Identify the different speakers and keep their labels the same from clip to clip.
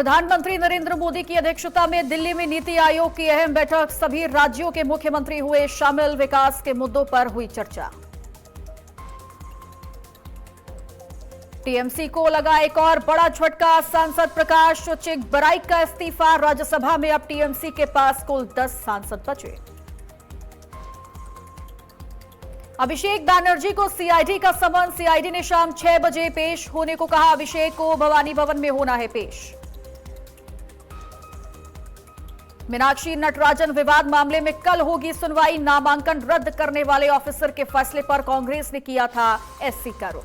Speaker 1: प्रधानमंत्री नरेंद्र मोदी की अध्यक्षता में दिल्ली में नीति आयोग की अहम बैठक, सभी राज्यों के मुख्यमंत्री हुए शामिल, विकास के मुद्दों पर हुई चर्चा। टीएमसी को लगा एक और बड़ा झटका, सांसद प्रकाश चिकबराइक का इस्तीफा, राज्यसभा में अब टीएमसी के पास कुल 10 सांसद बचे। अभिषेक बैनर्जी को सीआईडी का समन, सीआईडी ने शाम 6 बजे पेश होने को कहा, अभिषेक को भवानी भवन में होना है पेश। मीनाक्षी नटराजन विवाद मामले में कल होगी सुनवाई, नामांकन रद्द करने वाले ऑफिसर के फैसले पर कांग्रेस ने किया था एससी का रुख।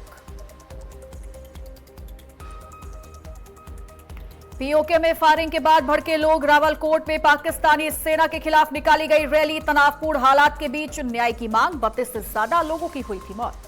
Speaker 1: पीओके में फायरिंग के बाद भड़के लोग, रावलकोट में पाकिस्तानी सेना के खिलाफ निकाली गई रैली, तनावपूर्ण हालात के बीच न्याय की मांग, 32 से ज्यादा लोगों की हुई थी मौत।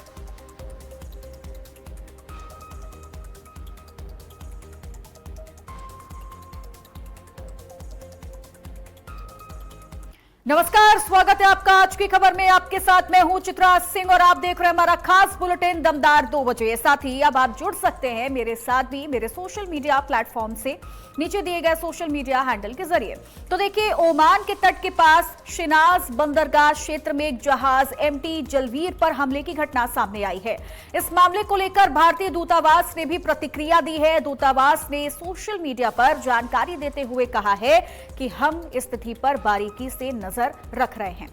Speaker 1: नमस्कार, स्वागत है आपका आज की खबर में। आपके साथ मैं हूं चित्रा सिंह और आप देख रहे हैं हमारा खास बुलेटिन दमदार 2 बजे। साथ ही अब आप जुड़ सकते हैं मेरे साथ भी मेरे सोशल मीडिया प्लेटफॉर्म से, नीचे दिए गए सोशल मीडिया हैंडल के जरिए। तो देखिए, ओमान के तट के पास शिनाज बंदरगाह क्षेत्र में एक जहाज एमटी जलवीर पर हमले की घटना सामने आई है। इस मामले को लेकर भारतीय दूतावास ने भी प्रतिक्रिया दी है। दूतावास ने सोशल मीडिया पर जानकारी देते हुए कहा है कि हम स्थिति पर बारीकी से नजर रख रहे हैं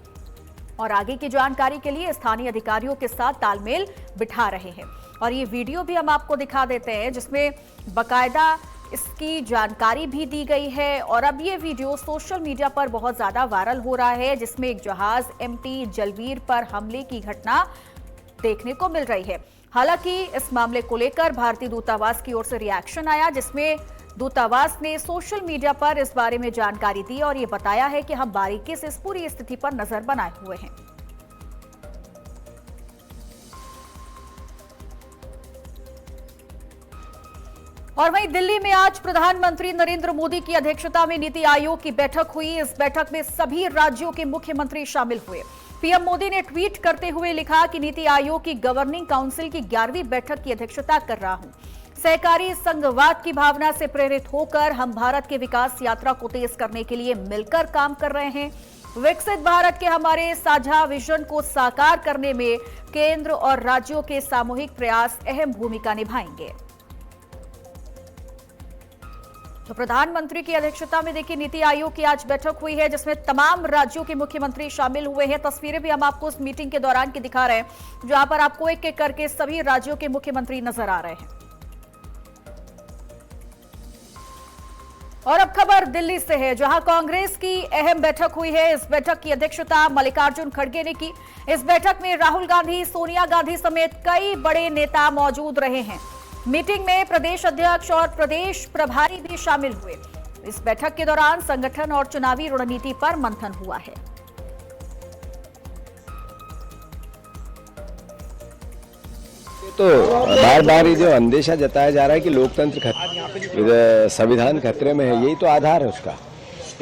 Speaker 1: और आगे की जानकारी के लिए स्थानीय अधिकारियों के साथ तालमेल बिठा रहे हैं। और ये वीडियो भी हम आपको दिखा देते हैं जिसमें बकायदा इसकी जानकारी भी दी गई है। और अब ये वीडियो सोशल मीडिया पर बहुत ज्यादा वायरल हो रहा है, जिसमें एक जहाज एमटी जलवीर पर हमले की घटना देखने को मिल रही है। हालांकि इस मामले को लेकर भारतीय दूतावास की ओर से रिएक्शन आया, जिसमें दूतावास ने सोशल मीडिया पर इस बारे में जानकारी दी और ये बताया है कि हम बारीकी से इस पूरी स्थिति पर नजर बनाए हुए हैं। और वहीं दिल्ली में आज प्रधानमंत्री नरेंद्र मोदी की अध्यक्षता में नीति आयोग की बैठक हुई। इस बैठक में सभी राज्यों के मुख्यमंत्री शामिल हुए। पीएम मोदी ने ट्वीट करते हुए लिखा कि नीति आयोग की गवर्निंग काउंसिल की 11वीं बैठक की अध्यक्षता कर रहा हूं। सहकारी संघवाद की भावना से प्रेरित होकर हम भारत के विकास यात्रा को तेज करने के लिए मिलकर काम कर रहे हैं। विकसित भारत के हमारे साझा विजन को साकार करने में केंद्र और राज्यों के सामूहिक प्रयास अहम भूमिका निभाएंगे। तो प्रधानमंत्री की अध्यक्षता में देखिए नीति आयोग की आज बैठक हुई है, जिसमें तमाम राज्यों के मुख्यमंत्री शामिल हुए हैं। तस्वीरें भी हम आपको उस मीटिंग के दौरान की दिखा रहे हैं, जहां पर आपको एक एक करके सभी राज्यों के मुख्यमंत्री नजर आ रहे हैं। और अब खबर दिल्ली से है, जहां कांग्रेस की अहम बैठक हुई है। इस बैठक की अध्यक्षता मल्लिकार्जुन खड़गे ने की। इस बैठक में राहुल गांधी, सोनिया गांधी समेत कई बड़े नेता मौजूद रहे हैं। मीटिंग में प्रदेश अध्यक्ष और प्रदेश प्रभारी भी शामिल हुए। इस बैठक के दौरान संगठन और चुनावी रणनीति पर मंथन हुआ है।
Speaker 2: तो बार बार ये जो अंदेशा जताया जा रहा है कि लोकतंत्र संविधान खतरे में है, यही तो आधार है उसका।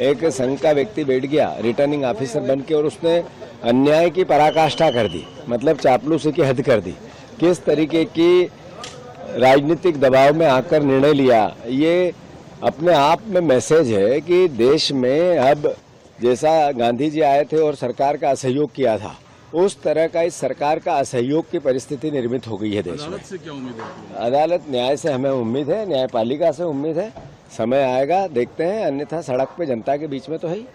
Speaker 2: एक संघ का व्यक्ति बैठ गया रिटर्निंग ऑफिसर बन के और उसने अन्याय की पराकाष्ठा कर दी, मतलब चापलूसी की हद कर दी। किस तरीके की राजनीतिक दबाव में आकर निर्णय लिया, ये अपने आप में मैसेज है कि देश में अब जैसा गांधी जी आए थे और सरकार का असहयोग किया था, उस तरह का इस सरकार का असहयोग की परिस्थिति निर्मित हो गई है देश में।
Speaker 3: अदालत से क्या उम्मीद है?
Speaker 2: अदालत न्याय से हमें उम्मीद है, न्यायपालिका से उम्मीद है। समय आएगा, देखते हैं, अन्यथा सड़क पे जनता के बीच में तो है ही।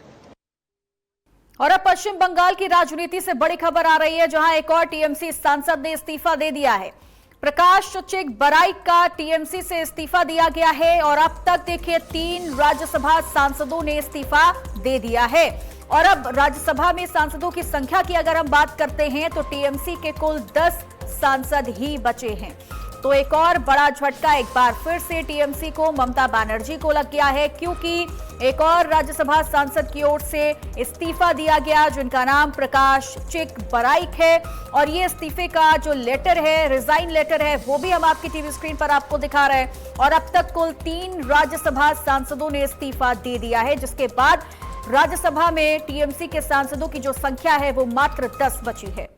Speaker 1: और अब पश्चिम बंगाल की राजनीति से बड़ी खबर आ रही है, जहां एक और टीएमसी सांसद ने इस्तीफा दे दिया है। प्रकाश चिकबराइक का टीएमसी से इस्तीफा दिया गया है और अब तक देखिए 3 राज्यसभा सांसदों ने इस्तीफा दे दिया है। और अब राज्यसभा में सांसदों की संख्या की अगर हम बात करते हैं तो टीएमसी के कुल 10 सांसद ही बचे हैं। तो एक और बड़ा झटका एक बार फिर से टीएमसी को, ममता बनर्जी को लग गया है, क्योंकि एक और राज्यसभा सांसद की ओर से इस्तीफा दिया गया, जिनका नाम प्रकाश चिकबराइक है। और ये इस्तीफे का जो लेटर है, रिजाइन लेटर है, वो भी हम आपकी टीवी स्क्रीन पर आपको दिखा रहे हैं। और अब तक कुल 3 राज्यसभा सांसदों ने इस्तीफा दे दिया है, जिसके बाद राज्यसभा में टीएमसी के सांसदों की जो संख्या है वो मात्र 10 बची है।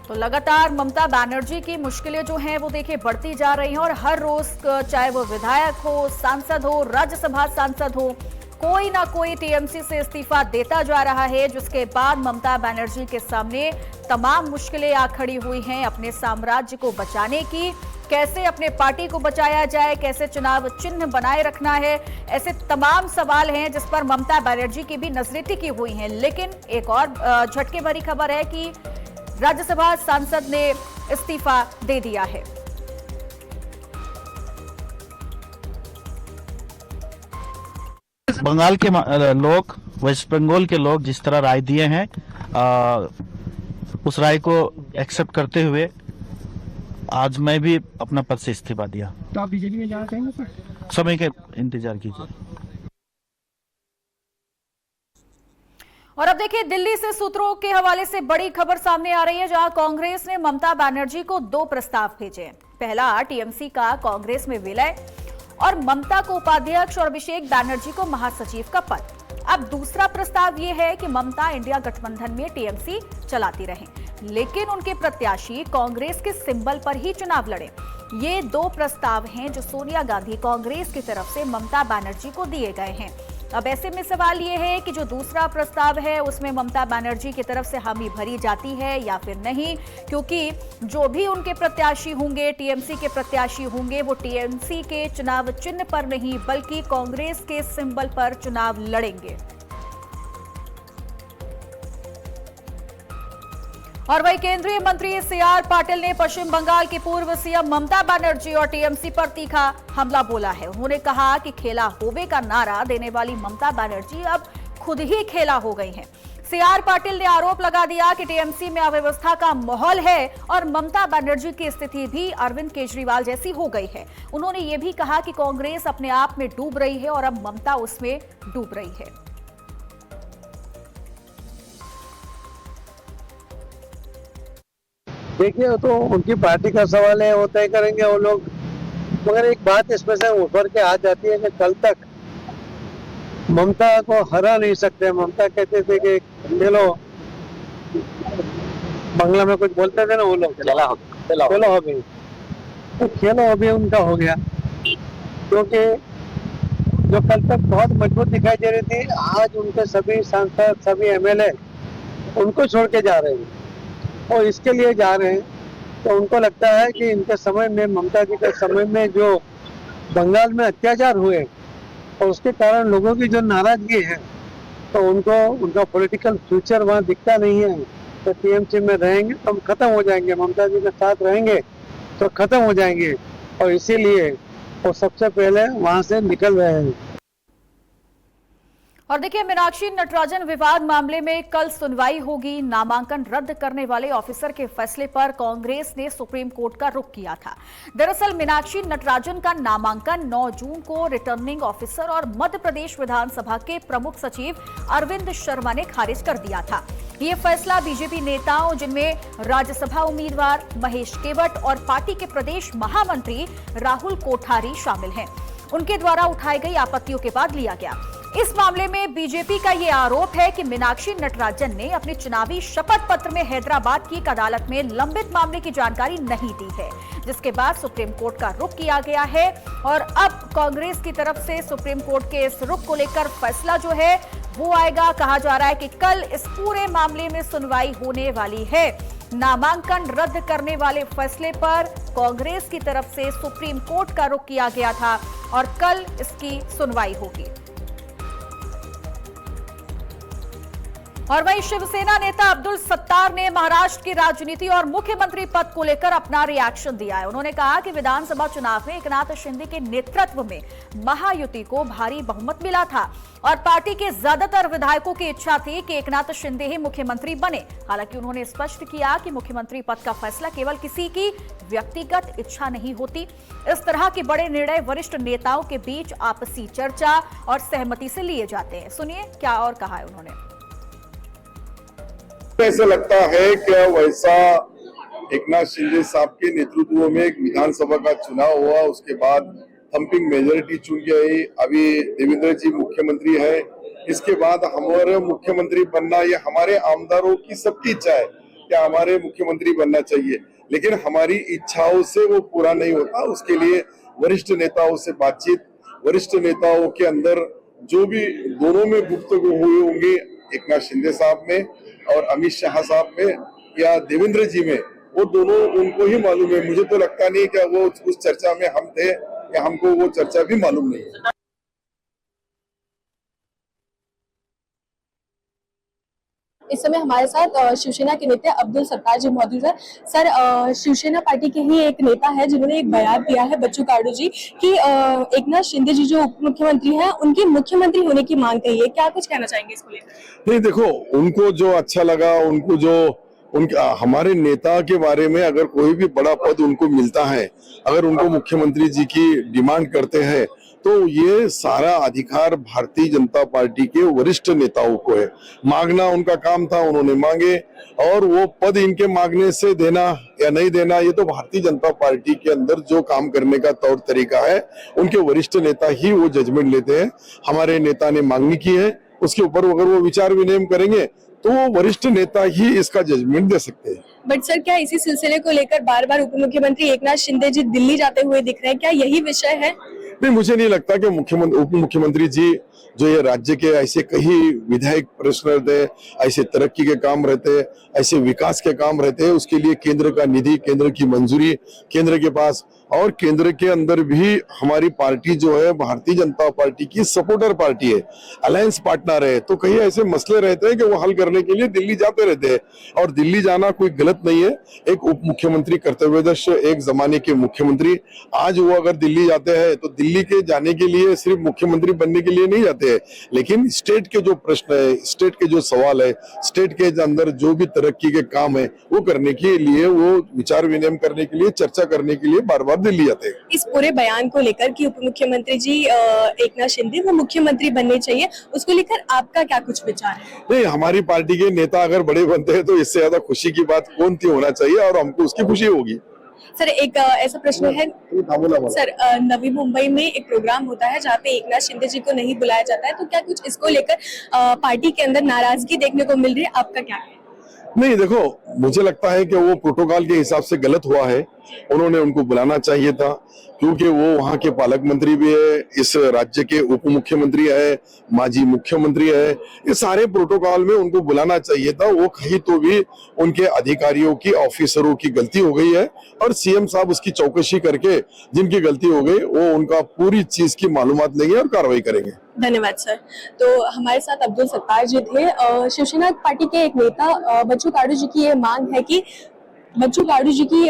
Speaker 1: तो लगातार ममता बनर्जी की मुश्किलें जो हैं वो देखिए बढ़ती जा रही हैं और हर रोज चाहे वो विधायक हो, सांसद हो, राज्यसभा सांसद हो, कोई ना कोई टीएमसी से इस्तीफा देता जा रहा है, जिसके बाद ममता बनर्जी के सामने तमाम मुश्किलें आ खड़ी हुई हैं अपने साम्राज्य को बचाने की। कैसे अपने पार्टी को बचाया जाए, कैसे चुनाव चिन्ह बनाए रखना है, ऐसे तमाम सवाल हैं जिस पर ममता बनर्जी की भी नजरें टिकी हुई हैं। लेकिन एक और झटके भरी खबर है कि राज्यसभा सांसद ने इस्तीफा दे दिया है।
Speaker 3: बंगाल के लोग, वेस्ट बंगाल के लोग जिस तरह राय दिए हैं, उस राय को एक्सेप्ट करते हुए आज मैं भी अपना पद से इस्तीफा दिया।
Speaker 4: तो आप बीजेपी में जाना चाहेंगे सर?
Speaker 3: समय के इंतजार कीजिए।
Speaker 1: और अब देखिए दिल्ली से सूत्रों के हवाले से बड़ी खबर सामने आ रही है, जहां कांग्रेस ने ममता बनर्जी को 2 प्रस्ताव भेजे। पहला टीएमसी का कांग्रेस में विलय और ममता को उपाध्यक्ष और अभिषेक बनर्जी को महासचिव का पद। अब दूसरा प्रस्ताव यह है कि ममता इंडिया गठबंधन में टीएमसी चलाती रहें, लेकिन उनके प्रत्याशी कांग्रेस के सिंबल पर ही चुनाव लड़े। ये 2 प्रस्ताव हैं जो सोनिया गांधी कांग्रेस की तरफ से ममता बनर्जी को दिए गए हैं। अब ऐसे में सवाल ये है कि जो दूसरा प्रस्ताव है उसमें ममता बनर्जी की तरफ से हामी भरी जाती है या फिर नहीं, क्योंकि जो भी उनके प्रत्याशी होंगे, टीएमसी के प्रत्याशी होंगे, वो टीएमसी के चुनाव चिन्ह पर नहीं बल्कि कांग्रेस के सिंबल पर चुनाव लड़ेंगे। और वही केंद्रीय मंत्री सीआर पाटिल ने पश्चिम बंगाल की पूर्व सीएम ममता बनर्जी और टीएमसी पर तीखा हमला बोला है। उन्होंने कहा कि खेला होवे का नारा देने वाली ममता बनर्जी अब खुद ही खेला हो गई हैं। सीआर पाटिल ने आरोप लगा दिया कि टीएमसी में अव्यवस्था का माहौल है और ममता बनर्जी की स्थिति भी अरविंद केजरीवाल जैसी हो गई है। उन्होंने ये भी कहा कि कांग्रेस अपने आप में डूब रही है और अब ममता उसमें डूब रही है।
Speaker 5: देखिए, तो उनकी पार्टी का सवाल है, वो तय करेंगे वो लोग। मगर एक बात इसमें से उभर के आ जाती है कि कल तक ममता को हरा नहीं सकते। ममता कहते थे कि चलो, बांग्ला में कुछ बोलते थे ना वो लोग, खेलो हो गई। तो खेलो हो भी उनका हो गया, क्योंकि जो कल तक बहुत मजबूत दिखाई दे रही थी, आज उनके सभी सांसद, सभी एमएलए उनको छोड़ के जा रहे हैं और इसके लिए जा रहे हैं। तो उनको लगता है कि इनके समय में, ममता जी के समय में जो बंगाल में अत्याचार हुए और उसके कारण लोगों की जो नाराजगी है, तो उनको उनका पॉलिटिकल फ्यूचर वहाँ दिखता नहीं है। तो टीएमसी में रहेंगे तो हम खत्म हो जाएंगे, ममता जी के साथ रहेंगे तो खत्म हो जाएंगे, और इसीलिए वो सबसे पहले वहाँ से निकल रहे हैं।
Speaker 1: और देखिए, मीनाक्षी नटराजन विवाद मामले में कल सुनवाई होगी। नामांकन रद्द करने वाले ऑफिसर के फैसले पर कांग्रेस ने सुप्रीम कोर्ट का रुख किया था। दरअसल मीनाक्षी नटराजन का नामांकन 9 जून को रिटर्निंग ऑफिसर और मध्य प्रदेश विधानसभा के प्रमुख सचिव अरविंद शर्मा ने खारिज कर दिया था। ये फैसला बीजेपी नेताओं, जिनमें राज्यसभा उम्मीदवार महेश केवट और पार्टी के प्रदेश महामंत्री राहुल कोठारी शामिल हैं, उनके द्वारा उठाई गई आपत्तियों के बाद लिया गया। इस मामले में बीजेपी का यह आरोप है कि मीनाक्षी नटराजन ने अपने चुनावी शपथ पत्र में हैदराबाद की एक अदालत में लंबित मामले की जानकारी नहीं दी है, जिसके बाद सुप्रीम कोर्ट का रुख किया गया है। और अब कांग्रेस की तरफ से सुप्रीम कोर्ट के इस रुख को लेकर फैसला जो है वो आएगा। कहा जा रहा है कि कल इस पूरे मामले में सुनवाई होने वाली है। नामांकन रद्द करने वाले फैसले पर कांग्रेस की तरफ से सुप्रीम कोर्ट का रुख किया गया था और कल इसकी सुनवाई होगी। और वहीं शिवसेना नेता अब्दुल सत्तार ने महाराष्ट्र की राजनीति और मुख्यमंत्री पद को लेकर अपना रिएक्शन दिया है। उन्होंने कहा कि विधानसभा चुनाव में एकनाथ शिंदे के नेतृत्व में महायुति को भारी बहुमत मिला था और पार्टी के ज्यादातर विधायकों की इच्छा थी कि एकनाथ शिंदे ही मुख्यमंत्री बने। हालांकि उन्होंने स्पष्ट किया कि मुख्यमंत्री पद का फैसला केवल किसी की व्यक्तिगत इच्छा नहीं होती। इस तरह के बड़े निर्णय वरिष्ठ नेताओं के बीच आपसी चर्चा और सहमति से लिए जाते हैं। सुनिए क्या और कहा है उन्होंने।
Speaker 6: ऐसा लगता है कि वैसा एकनाथ शिंदे साहब के नेतृत्व में एक विधानसभा का चुनाव हुआ, उसके बाद थम्पिंग मेजोरिटी चुन के आई। अभी देवेंद्र जी मुख्यमंत्री है, इसके बाद हमारे मुख्यमंत्री बनना ये हमारे आमदारों की सबकी इच्छा है। या हमारे मुख्यमंत्री बनना चाहिए, लेकिन हमारी इच्छाओं से वो पूरा नहीं होता। उसके लिए वरिष्ठ नेताओं से बातचीत, वरिष्ठ नेताओं के अंदर जो भी दोनों में गुफ्तगू हुए होंगे, एकनाथ शिंदे साहब में और अमित शाह साहब में या देवेंद्र जी में, वो दोनों उनको ही मालूम है। मुझे तो लगता नहीं कि वो उस चर्चा में हम थे या हमको वो चर्चा भी मालूम नहीं है।
Speaker 4: इस समय हमारे साथ शिवसेना के नेता अब्दुल सत्तार जी मौजूद है। सर, शिवसेना पार्टी के ही एक नेता है जिन्होंने एक बयान दिया है, बच्चू कडू जी, कि एकनाथ शिंदे जी जो उप मुख्यमंत्री हैं उनकी मुख्यमंत्री होने की मांग कही है। क्या कुछ कहना चाहेंगे इसको लेकर?
Speaker 6: नहीं, देखो, उनको जो अच्छा लगा, उनको जो हमारे नेता के बारे में अगर कोई भी बड़ा पद उनको मिलता है, अगर उनको मुख्यमंत्री जी की डिमांड करते हैं, तो ये सारा अधिकार भारतीय जनता पार्टी के वरिष्ठ नेताओं को है। मांगना उनका काम था, उन्होंने मांगे, और वो पद इनके मांगने से देना या नहीं देना, ये तो भारतीय जनता पार्टी के अंदर जो काम करने का तौर तरीका है, उनके वरिष्ठ नेता ही वो जजमेंट लेते हैं। हमारे नेता ने मांगनी की है, उसके ऊपर अगर वो विचार विनिमय करेंगे तो वरिष्ठ नेता ही इसका जजमेंट दे सकते हैं।
Speaker 4: बट सर, क्या इसी सिलसिले को लेकर बार बार उप मुख्यमंत्री एकनाथ शिंदे जी दिल्ली जाते हुए दिख रहे हैं? क्या यही विषय है?
Speaker 6: नहीं, मुझे नहीं लगता कि उप मुख्यमंत्री जी जो ये राज्य के ऐसे कई विधायक प्रश्न रहते हैं, ऐसे तरक्की के काम रहते हैं, ऐसे विकास के काम रहते हैं, उसके लिए केंद्र का निधि, केंद्र की मंजूरी केंद्र के पास, और केंद्र के अंदर भी हमारी पार्टी जो है भारतीय जनता पार्टी की सपोर्टर पार्टी है, अलायंस पार्टनर है। तो कई ऐसे मसले रहते हैं कि वो हल करने के लिए दिल्ली जाते रहते हैं, और दिल्ली जाना कोई गलत नहीं है। एक उप मुख्यमंत्री कर्तव्यदक्ष एक जमाने के मुख्यमंत्री, आज वो अगर दिल्ली जाते हैं तो दिल्ली के जाने के लिए सिर्फ मुख्यमंत्री बनने के लिए नहीं जाते हैं, लेकिन स्टेट के जो प्रश्न है, स्टेट के जो सवाल है, स्टेट के अंदर जो भी तरक्की के काम है, वो करने के लिए, वो विचार विनिमय करने के लिए, चर्चा करने के लिए बार बार दिल्ली जाते हैं।
Speaker 4: इस पूरे बयान को लेकर कि उप मुख्यमंत्री जी एकनाथ शिंदे वो मुख्यमंत्री बनने चाहिए, उसको लेकर आपका क्या कुछ विचार है?
Speaker 6: नहीं, हमारी पार्टी के नेता अगर बड़े बनते हैं तो इससे ज्यादा खुशी की बात कौन थी होना चाहिए, और हमको उसकी खुशी होगी।
Speaker 4: सर, एक ऐसा प्रश्न है सर, नवी मुंबई में एक प्रोग्राम होता है जहाँ पे एकनाथ शिंदे जी को नहीं बुलाया जाता है, तो क्या कुछ इसको लेकर पार्टी के अंदर नाराजगी देखने को मिल रही है? आपका क्या है?
Speaker 6: नहीं, देखो, मुझे लगता है कि वो प्रोटोकॉल के हिसाब से गलत हुआ है। उन्होंने उनको बुलाना चाहिए था, क्योंकि वो वहाँ के पालक मंत्री भी है, इस राज्य के उप मुख्यमंत्री है, माजी मुख्यमंत्री है। ये सारे प्रोटोकॉल में उनको बुलाना चाहिए था। वो कहीं तो भी उनके अधिकारियों की, ऑफिसरों की गलती हो गई है, और सीएम साहब उसकी चौकसी करके जिनकी गलती हो गई वो उनका पूरी चीज की मालूमात लेंगे और कार्रवाई करेंगे।
Speaker 4: धन्यवाद सर। तो हमारे साथ अब्दुल सत्तार जी थे, शिवसेना पार्टी के एक नेता। बच्चू कडू जी की ये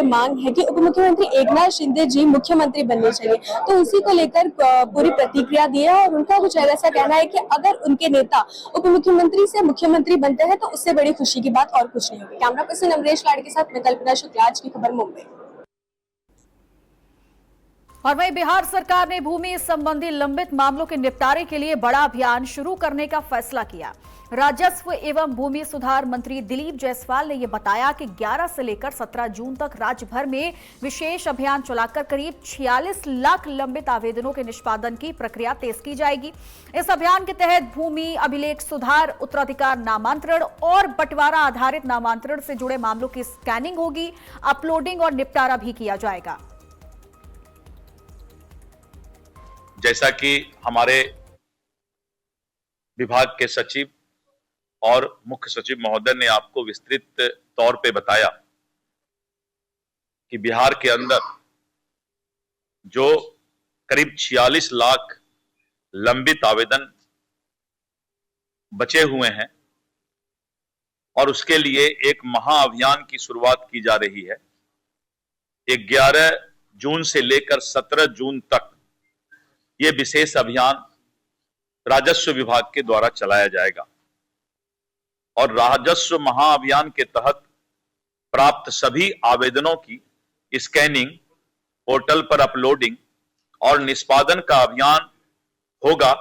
Speaker 4: मांग है कि उप मुख्यमंत्री एकनाथ शिंदे जी मुख्यमंत्री बनने चाहिए, तो उसी को लेकर पूरी प्रतिक्रिया दी है, और उनका कुछ ऐसा कहना है कि अगर उनके नेता उप मुख्यमंत्री से मुख्यमंत्री बनते हैं तो उससे बड़ी खुशी की बात और कुछ नहीं होगी। कैमरा पर्सन अमरीश लाड के साथ मैं कल्पना शुक्ला, आज की खबर, मुंबई।
Speaker 1: और वहीं बिहार सरकार ने भूमि संबंधी लंबित मामलों के निपटारे के लिए बड़ा अभियान शुरू करने का फैसला किया। राजस्व एवं भूमि सुधार मंत्री दिलीप जायसवाल ने यह बताया कि 11 से लेकर 17 जून तक राज्य भर में विशेष अभियान चलाकर करीब 46 लाख लंबित आवेदनों के निष्पादन की प्रक्रिया तेज की जाएगी। इस अभियान के तहत भूमि अभिलेख सुधार, उत्तराधिकार नामांतरण और बंटवारा आधारित नामांतरण से जुड़े मामलों की स्कैनिंग होगी, अपलोडिंग और निपटारा भी किया जाएगा।
Speaker 7: जैसा कि हमारे विभाग के सचिव और मुख्य सचिव महोदय ने आपको विस्तृत तौर पे बताया कि बिहार के अंदर जो करीब 46 लाख लंबित आवेदन बचे हुए हैं, और उसके लिए एक महाअभियान की शुरुआत की जा रही है। 11 जून से लेकर 17 जून तक ये विशेष अभियान राजस्व विभाग के द्वारा चलाया जाएगा, और राजस्व महाअभियान के तहत प्राप्त सभी आवेदनों की स्कैनिंग, पोर्टल पर अपलोडिंग और निष्पादन का अभियान होगा,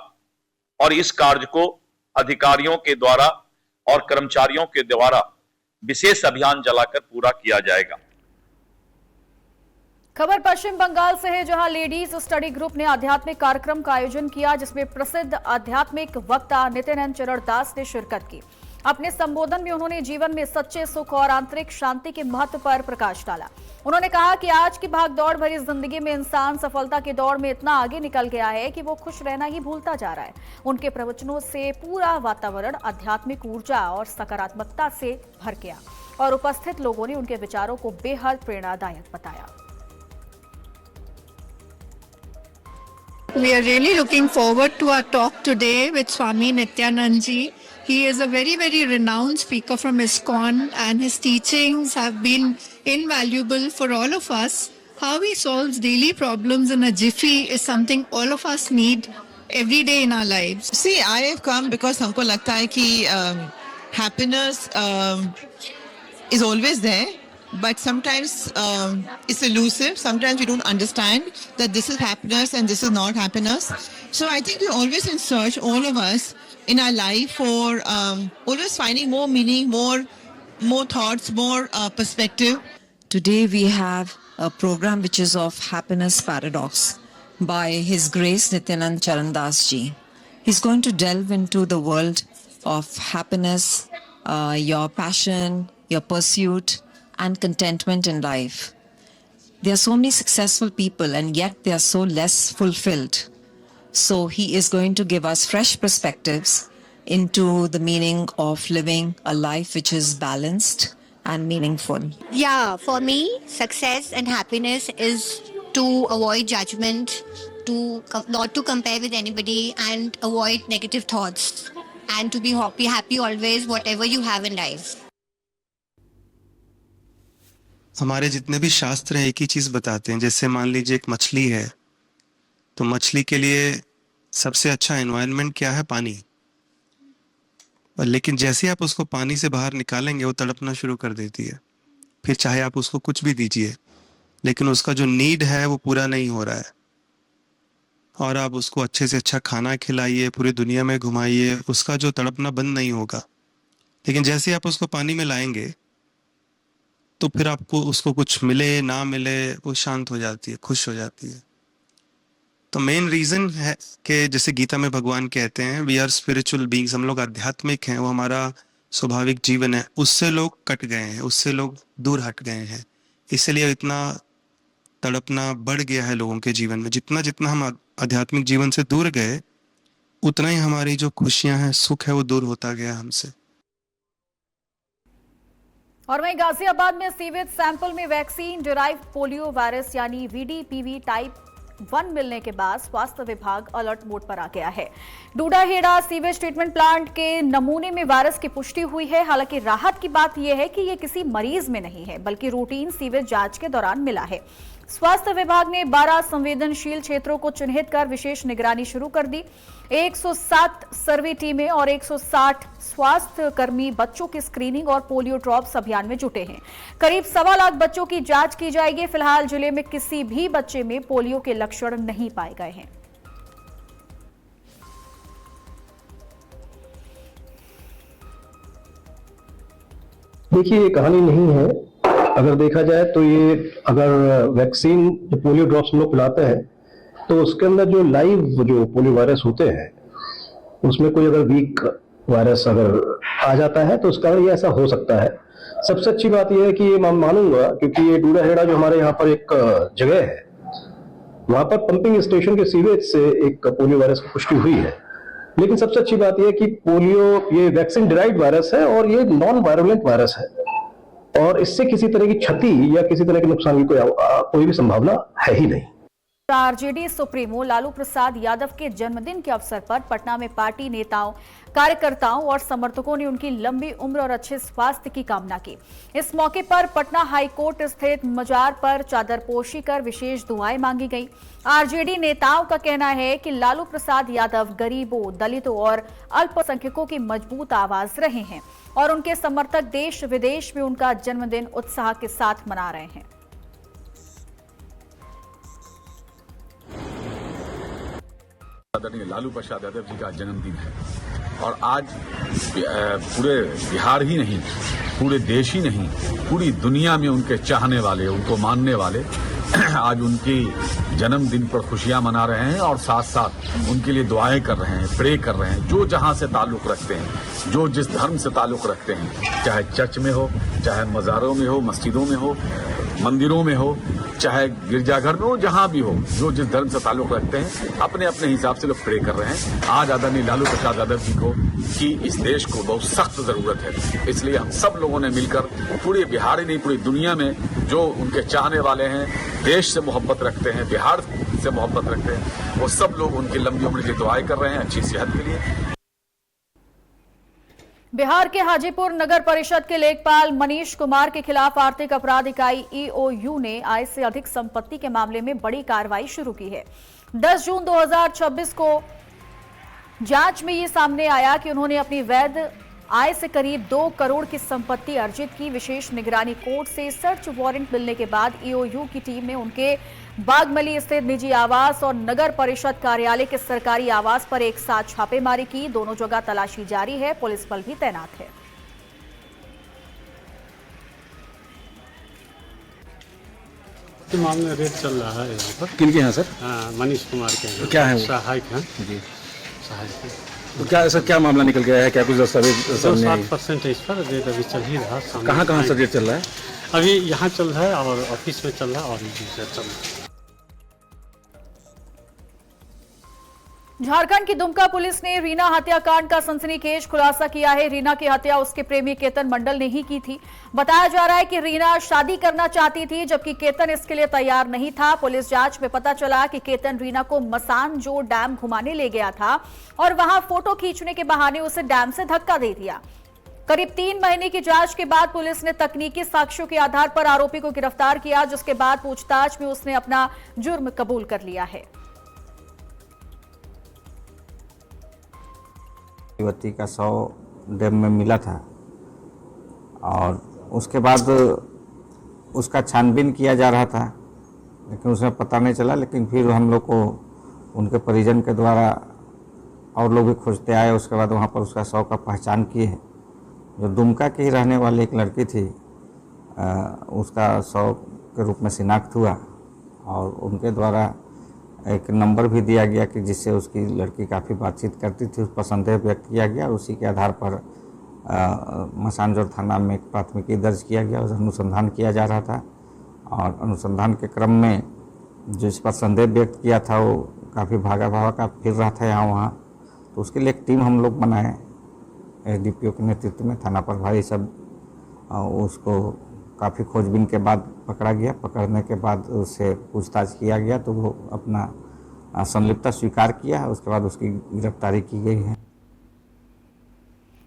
Speaker 7: और इस कार्य को अधिकारियों के द्वारा और कर्मचारियों के द्वारा विशेष अभियान चलाकर पूरा किया जाएगा।
Speaker 1: खबर पश्चिम बंगाल से है, जहां लेडीज स्टडी ग्रुप ने आध्यात्मिक कार्यक्रम का आयोजन किया, जिसमें प्रसिद्ध आध्यात्मिक वक्ता नित्यानंद चरण दास ने शिरकत की। अपने संबोधन में उन्होंने जीवन में सच्चे सुख और आंतरिक शांति के महत्व पर प्रकाश डाला। उन्होंने कहा कि आज की भागदौड़ भरी जिंदगी में इंसान सफलता की दौड़ में इतना आगे निकल गया है कि वो खुश रहना ही भूलता जा रहा है। उनके प्रवचनों से पूरा वातावरण आध्यात्मिक ऊर्जा और सकारात्मकता से भर गया और उपस्थित लोगों ने उनके विचारों को बेहद प्रेरणादायक बताया।
Speaker 8: We are really looking forward to our talk today with Swami Nityanand Ji. He is a very, very renowned speaker from ISKCON, and his teachings have been invaluable for all of us. How he solves daily problems in a jiffy is something all of us need every day in our lives.
Speaker 9: See, I have come because हमको लगता है कि happiness is always there, but sometimes it's elusive. Sometimes we don't understand that this is happiness and this is not happiness. So I think we're always in search, all of us, in our life for always finding more meaning, more thoughts, more perspective.
Speaker 10: Today we have a program which is of Happiness Paradox by His Grace Nityanand Charan Das Ji. He's going to delve into the world of happiness, your passion, your pursuit, and contentment in life. There are so many successful people and yet they are so less fulfilled. So he is going to give us fresh perspectives into the meaning of living a life which is balanced and meaningful.
Speaker 11: Yeah, for me, success and happiness is to avoid judgment, not to compare with anybody, and avoid negative thoughts, and to be happy always, whatever you have in life.
Speaker 12: हमारे जितने भी शास्त्र हैं एक ही चीज बताते हैं। जैसे मान लीजिए एक मछली है, तो मछली के लिए सबसे अच्छा एनवायरनमेंट क्या है? पानी। लेकिन जैसे ही आप उसको पानी से बाहर निकालेंगे वो तड़पना शुरू कर देती है। फिर चाहे आप उसको कुछ भी दीजिए, लेकिन उसका जो नीड है वो पूरा नहीं हो रहा है। और आप उसको अच्छे से अच्छा खाना खिलाइए, पूरी दुनिया में घुमाइए, उसका जो तड़पना बंद नहीं होगा। लेकिन जैसे आप उसको पानी में लाएंगे तो फिर आपको उसको कुछ मिले ना मिले वो शांत हो जाती है, खुश हो जाती है। तो मेन रीजन है कि जैसे गीता में भगवान कहते हैं वी आर स्पिरिचुअल बीइंग्स, हम लोग आध्यात्मिक हैं, वो हमारा स्वाभाविक जीवन है। उससे लोग कट गए हैं, उससे लोग दूर हट गए हैं, इसलिए इतना तड़पना बढ़ गया है लोगों के जीवन में। जितना जितना हम आध्यात्मिक जीवन से दूर गए उतना ही हमारी जो खुशियां हैं, सुख है, वो दूर होता गया हमसे।
Speaker 1: और वहीं गाजियाबाद में सीवेज सैंपल में वैक्सीन डिराइव पोलियो वायरस यानी VDPV टाइप 1 मिलने के बाद स्वास्थ्य विभाग अलर्ट मोड पर आ गया है। डूडाहेड़ा सीवेज ट्रीटमेंट प्लांट के नमूने में वायरस की पुष्टि हुई है। हालांकि राहत की बात यह है कि यह किसी मरीज में नहीं है, बल्कि रूटीन सीवेज जांच के दौरान मिला है। स्वास्थ्य विभाग ने 12 संवेदनशील क्षेत्रों को चिन्हित कर विशेष निगरानी शुरू कर दी। 107 सर्वे टीमें और 160 स्वास्थ्य कर्मी बच्चों की स्क्रीनिंग और पोलियो ड्रॉप्स अभियान में जुटे हैं। करीब 1.25 लाख बच्चों की जांच की जाएगी। फिलहाल जिले में किसी भी बच्चे में पोलियो के लक्षण नहीं पाए गए हैं।
Speaker 13: देखिए, ये कहानी नहीं है। अगर देखा जाए तो ये अगर वैक्सीन जो पोलियो ड्रॉप्स हम लोग पिलाते हैं तो उसके अंदर जो लाइव जो पोलियो वायरस होते हैं उसमें कोई अगर वीक वायरस अगर आ जाता है तो उसका ये ऐसा हो सकता है। सबसे अच्छी बात यह है कि ये मैं मानूंगा, क्योंकि ये डूडाहेड़ा जो हमारे यहाँ पर एक जगह है, वहां पर पंपिंग स्टेशन के सीवेज से एक पोलियो वायरस की पुष्टि हुई है। लेकिन सबसे अच्छी बात यह है कि पोलियो ये वैक्सीन डिराइव्ड वायरस है और ये नॉन वायरुलेंट वायरस है और इससे किसी तरह की क्षति या किसी तरह के नुकसान की कोई भी संभावना है ही नहीं।
Speaker 1: आरजेडी सुप्रीमो लालू प्रसाद यादव के जन्मदिन के अवसर पर पटना में पार्टी नेताओं, कार्यकर्ताओं और समर्थकों ने उनकी लंबी उम्र और अच्छे स्वास्थ्य की कामना की। इस मौके पर पटना हाईकोर्ट स्थित मजार पर चादरपोशी कर विशेष दुआएं मांगी गई। आरजेडी नेताओं का कहना है कि लालू प्रसाद यादव गरीबों, दलितों और अल्पसंख्यकों की मजबूत आवाज रहे हैं और उनके समर्थक देश विदेश में उनका जन्मदिन उत्साह के साथ मना रहे हैं।
Speaker 14: आदरणीय लालू प्रसाद यादव जी का जन्मदिन है और आज पूरे बिहार ही नहीं पूरे देश ही नहीं पूरी दुनिया में उनके चाहने वाले, उनको मानने वाले आज उनकी जन्मदिन पर खुशियां मना रहे हैं और साथ साथ उनके लिए दुआएं कर रहे हैं, प्रे कर रहे हैं। जो जहां से ताल्लुक रखते हैं, जो जिस धर्म से ताल्लुक रखते हैं, चाहे चर्च में हो, चाहे मज़ारों में हो, मस्जिदों में हो, मंदिरों में हो, चाहे गिरजाघर में हो, जहां भी हो, जो जिस धर्म से ताल्लुक रखते हैं, अपने अपने हिसाब से लोग प्रे कर रहे हैं। आज आदरणीय लालू प्रसाद यादव जी को की इस देश को बहुत सख्त जरूरत है। इसलिए हम सब लोगों ने मिलकर पूरे बिहार ही नहीं पूरी दुनिया में जो उनके चाहने वाले हैं, देश से मोहब्बत रखते हैं, बिहार से मोहब्बत रखते हैं, वो सब लोग उनकी लंबी उम्र की दुआएं कर रहे हैं, अच्छी सेहत के लिए।
Speaker 1: बिहार के हाजीपुर नगर परिषद के लेखपाल मनीष कुमार के खिलाफ आर्थिक अपराध इकाई ईओयू ने आय से अधिक संपत्ति के मामले में बड़ी कार्रवाई शुरू की है। 10 जून 2026 को जांच में ये सामने आया कि उन्होंने अपनी वैध आय से करीब 2 करोड़ की संपत्ति अर्जित की। विशेष निगरानी कोर्ट से सर्च वारंट मिलने के बाद ईओयू की टीम ने उनके बागमली स्थित निजी आवास और नगर परिषद कार्यालय के सरकारी आवास पर एक साथ छापेमारी की। दोनों जगह तलाशी जारी है, पुलिस बल भी तैनात है।
Speaker 5: मामले रेट चल रहा है यहाँ पर।
Speaker 3: किनके यहाँ सर?
Speaker 5: मनीष कुमार के
Speaker 3: तो क्या है वो?
Speaker 5: सहायक हैं
Speaker 3: जी,
Speaker 5: सहायक।
Speaker 3: तो क्या ऐसा क्या मामला निकल गया है? क्या कुछ दस्तावेज सामने आए?
Speaker 5: 7% है इस पर रेट अभी चल ही रहा।
Speaker 3: कहाँ से रेट चल रहा है?
Speaker 5: अभी यहाँ चल रहा है और ऑफिस में चल रहा है और चल रहा है।
Speaker 1: झारखंड की दुमका पुलिस ने रीना हत्याकांड का सनसनीखेज खुलासा किया है। रीना की हत्या उसके प्रेमी केतन मंडल ने ही की थी। बताया जा रहा है कि रीना शादी करना चाहती थी, जबकि केतन इसके लिए तैयार नहीं था। पुलिस जांच में पता चला कि केतन रीना को मसानजोर डैम घुमाने ले गया था और वहां फोटो खींचने के बहाने उसे डैम से धक्का दे दिया। करीब 3 महीने की जांच के बाद पुलिस ने तकनीकी साक्ष्यों के आधार पर आरोपी को गिरफ्तार किया, जिसके बाद पूछताछ में उसने अपना जुर्म कबूल कर लिया है।
Speaker 15: युवती का शव डैम में मिला था और उसके बाद उसका छानबीन किया जा रहा था, लेकिन उसमें पता नहीं चला। लेकिन फिर हम लोग को उनके परिजन के द्वारा और लोग भी खोजते आए। उसके बाद वहाँ पर उसका शव का पहचान किए, जो दुमका की ही रहने वाली एक लड़की थी, उसका शव के रूप में शिनाख्त हुआ और उनके द्वारा एक नंबर भी दिया गया कि जिससे उसकी लड़की काफ़ी बातचीत करती थी। उस पर संदेह व्यक्त किया गया और उसी के आधार पर मसानजोर थाना में एक प्राथमिकी दर्ज किया गया और अनुसंधान किया जा रहा था। और अनुसंधान के क्रम में जो इस पर संदेह व्यक्त किया था वो काफ़ी भागा भागा फिर रहा था यहाँ वहाँ, तो उसके लिए एक टीम हम लोग बनाए एसडीपीओ के नेतृत्व में, थाना प्रभारी सब। उसको काफ़ी खोजबीन के बाद पकड़ा गया। पकड़ने के बाद उससे पूछताछ किया गया तो वो अपना संलिप्तता स्वीकार किया। उसके बाद उसकी गिरफ्तारी की गई है।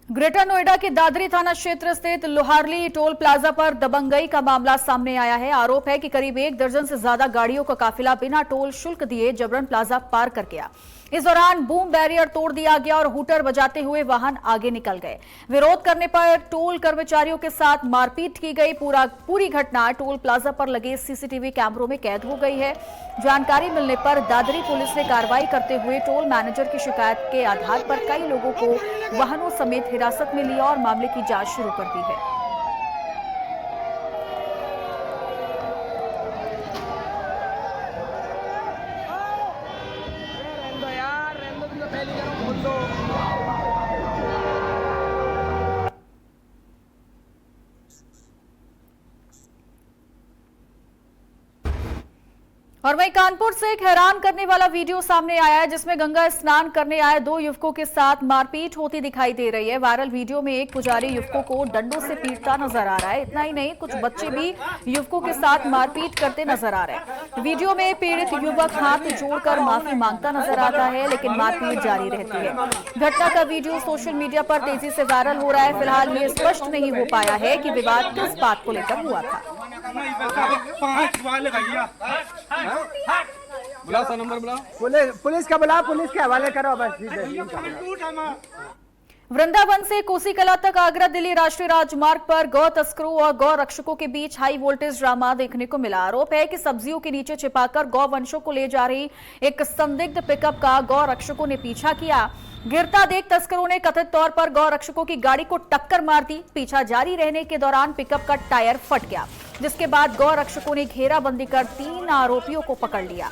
Speaker 1: ग्रेटर नोएडा के दादरी थाना क्षेत्र स्थित लोहारली टोल प्लाजा पर दबंगई का मामला सामने आया है। आरोप है कि करीब 1 दर्जन से ज्यादा गाड़ियों का काफिला बिना टोल शुल्क दिए जबरन प्लाजा पार कर गया। इस दौरान बूम बैरियर तोड़ दिया गया और हूटर बजाते हुए वाहन आगे निकल गए। विरोध करने पर टोल कर्मचारियों के साथ मारपीट की गई। पूरी घटना टोल प्लाजा पर लगे सीसीटीवी कैमरों में कैद हो गई है। जानकारी मिलने पर दादरी पुलिस ने कार्रवाई करते हुए टोल मैनेजर की शिकायत के आधार पर कई लोगों को वाहनों समेत हिरासत में लिया और मामले की जांच शुरू कर दी है। और वहीं कानपुर से एक हैरान करने वाला वीडियो सामने आया है, जिसमें गंगा स्नान करने आए 2 युवकों के साथ मारपीट होती दिखाई दे रही है। वायरल वीडियो में एक पुजारी युवकों को डंडों से पीटता नजर आ रहा है। इतना ही नहीं, कुछ बच्चे भी युवकों के साथ मारपीट करते नजर आ रहे हैं। वीडियो में पीड़ित युवक हाथ जोड़कर माफी मांगता नजर आता है, लेकिन मारपीट जारी रहती है। घटना का वीडियो सोशल मीडिया पर तेजी से वायरल हो रहा है। फिलहाल ये स्पष्ट नहीं हो पाया है कि विवाद किस बात को लेकर हुआ था।
Speaker 5: बुला सा नंबर बुला, पुलिस का बुला, पुलिस के हवाले करो बस।
Speaker 1: वृंदावन से कोसीकला तक आगरा दिल्ली राष्ट्रीय राजमार्ग पर गौ तस्करों और गौ रक्षकों के बीच हाई वोल्टेज ड्रामा देखने को मिला। आरोप है कि सब्जियों के नीचे छिपाकर गौ वंशों को ले जा रही एक संदिग्ध पिकअप का गौ रक्षकों ने पीछा किया। गिरता देख तस्करों ने कथित तौर पर गौ रक्षकों की गाड़ी को टक्कर मार दी। पीछा जारी रहने के दौरान पिकअप का टायर फट गया, जिसके बाद गौ रक्षकों ने घेराबंदी कर 3 आरोपियों को पकड़ लिया।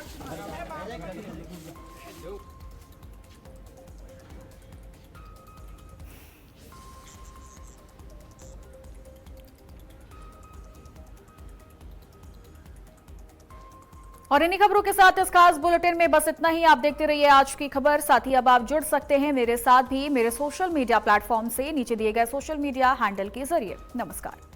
Speaker 1: और इन्हीं खबरों के साथ इस खास बुलेटिन में बस इतना ही। आप देखते रहिए आज की खबर। साथ ही अब आप जुड़ सकते हैं मेरे साथ भी मेरे सोशल मीडिया प्लेटफॉर्म से नीचे दिए गए सोशल मीडिया हैंडल के जरिए। नमस्कार।